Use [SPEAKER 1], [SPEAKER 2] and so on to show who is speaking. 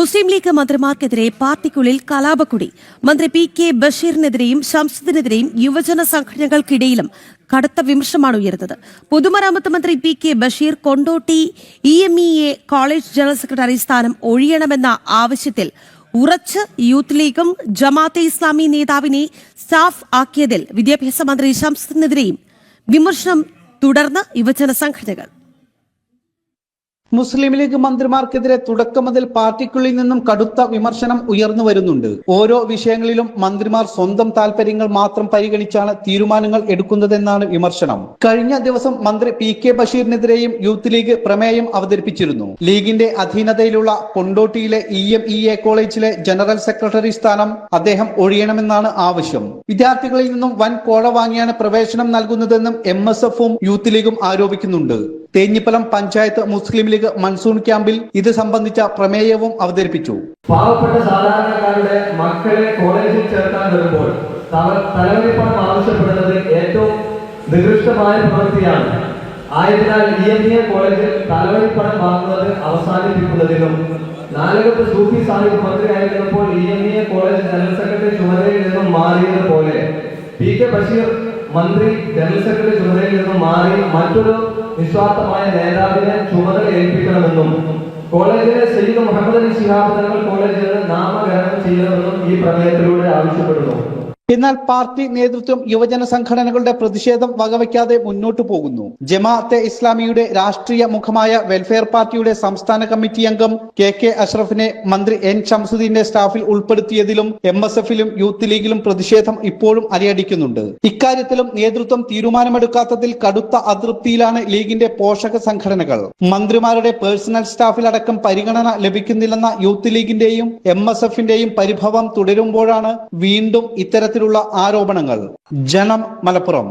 [SPEAKER 1] മുസ്ലിം league മന്ത്രിമാർക്കെതിരെ പാർട്ടിക്കുള്ളിൽ കലാപക്കൊടി. മന്ത്രി PK ബഷീറിനെതിരെയും ഷംസുദ്ദീനെതിരെയും യുവജന സംഘടനകൾക്കിടയിലും കടുത്ത വിമർശനമാണ് ഉയർന്നത്. പൊതുമരാമത്ത് മന്ത്രി PK Basheer Kondotty EMEA college general secretary സ്ഥാനം ഒഴിയണമെന്ന ആവശ്യത്തിൽ ഉറച്ച് യൂത്ത് ലീഗും ജമാഅത്തെ ഇസ്ലാമി നേതാവിനെ സ്റ്റാഫ് ആക്കിയതിൽ വിദ്യാഭ്യാസ മന്ത്രി ഷംസുദ്ദീനെതിരെയും വിമർശനം തുടർന്ന് യുവജന സംഘടനകൾ.
[SPEAKER 2] മുസ്ലിം ലീഗ് മന്ത്രിമാർക്കെതിരെ തുടക്കം മുതൽ പാർട്ടിക്കുള്ളിൽ നിന്നും കടുത്ത വിമർശനം ഉയർന്നു വരുന്നുണ്ട്. ഓരോ വിഷയങ്ങളിലും മന്ത്രിമാർ സ്വന്തം താൽപര്യങ്ങൾ മാത്രം പരിഗണിച്ചാണ് തീരുമാനങ്ങൾ എടുക്കുന്നതെന്നാണ് വിമർശനം. കഴിഞ്ഞ ദിവസം മന്ത്രി PK ബഷീറിനെതിരെയും യൂത്ത് ലീഗ് പ്രമേയം അവതരിപ്പിച്ചിരുന്നു. ലീഗിന്റെ അധീനതയിലുള്ള കൊണ്ടോട്ടിയിലെ EMEA കോളേജിലെ ജനറൽ സെക്രട്ടറി സ്ഥാനം അദ്ദേഹം ഒഴിയണമെന്നാണ് ആവശ്യം. വിദ്യാർത്ഥികളിൽ നിന്നും വൻ കോഴ വാങ്ങിയാണ് പ്രവേശനം നൽകുന്നതെന്നും MSFും യൂത്ത് ലീഗും ആരോപിക്കുന്നുണ്ട്. തേഞ്ഞിപ്പലം പഞ്ചായത്ത് മുസ്ലിം ലീഗ് മൺസൂൺ ക്യാമ്പിൽ ഇത് സംബന്ധിച്ച പ്രമേയവും അവതരിപ്പിച്ചു.
[SPEAKER 3] പാവപ്പെട്ട സാധാരണക്കാരുടെ മക്കളെ കോളേജിൽ ചേർക്കാൻ വരുമ്പോൾ തലവരിപ്പണം ആവശ്യപ്പെടുന്നത് ഏറ്റവും നികൃഷ്ടമായ പ്രവൃത്തിയാണ്. ആയതിനാൽ EMEA കോളേജിൽ തലവരിപ്പണം വാങ്ങുന്നത് അവസാനിപ്പിക്കുന്നതിനും നാലകത്ത് സൂഫി സാഹിബ് മന്ത്രിയായിരുന്നപ്പോൾ EMEA കോളേജ് ജനറൽ സെക്രട്ടറി ചുമതലയിൽ നിന്നും മാറിയതുപോലെ PK ബഷീർ മന്ത്രി ജനറൽ സെക്രട്ടറി ചുമതലയിൽ നിന്നും മാറി മറ്റൊരു നിസ്വാർത്ഥമായ നേതാവിനെ ചുമതല ഏൽപ്പിക്കണമെന്നും കോളേജിലെ സയ്യിദ് മുഹമ്മദ് അലി ശിഹാബ് തങ്ങൾ കോളേജിന് നാമകരണം ചെയ്യണമെന്നും ഈ പ്രമേയത്തിലൂടെ ആവശ്യപ്പെടുന്നു.
[SPEAKER 2] എന്നാൽ പാർട്ടി നേതൃത്വം യുവജന സംഘടനകളുടെ പ്രതിഷേധം വകവയ്ക്കാതെ മുന്നോട്ടു പോകുന്നു. ജമാഅത്തെ ഇസ്ലാമിയുടെ രാഷ്ട്രീയ മുഖമായ വെൽഫെയർ പാർട്ടിയുടെ സംസ്ഥാന കമ്മിറ്റി അംഗം KK അഷ്റഫിനെ മന്ത്രി N ഷംസുദ്ദീന്റെ സ്റ്റാഫിൽ ഉൾപ്പെടുത്തിയതിലും MSFിലും യൂത്ത് ലീഗിലും പ്രതിഷേധം ഇപ്പോഴും അലയടിക്കുന്നുണ്ട്. ഇക്കാര്യത്തിലും നേതൃത്വം തീരുമാനമെടുക്കാത്തതിൽ കടുത്ത അതൃപ്തിയിലാണ് ലീഗിന്റെ പോഷക സംഘടനകൾ. മന്ത്രിമാരുടെ പേഴ്സണൽ സ്റ്റാഫിലടക്കം പരിഗണന ലഭിക്കുന്നില്ലെന്ന യൂത്ത് ലീഗിന്റെയും MSFിന്റെയും പരിഭവം തുടരുമ്പോഴാണ് വീണ്ടും ഇത്തരത്തിലുള്ള ആരോപണങ്ങൾ. ജനം, മലപ്പുറം.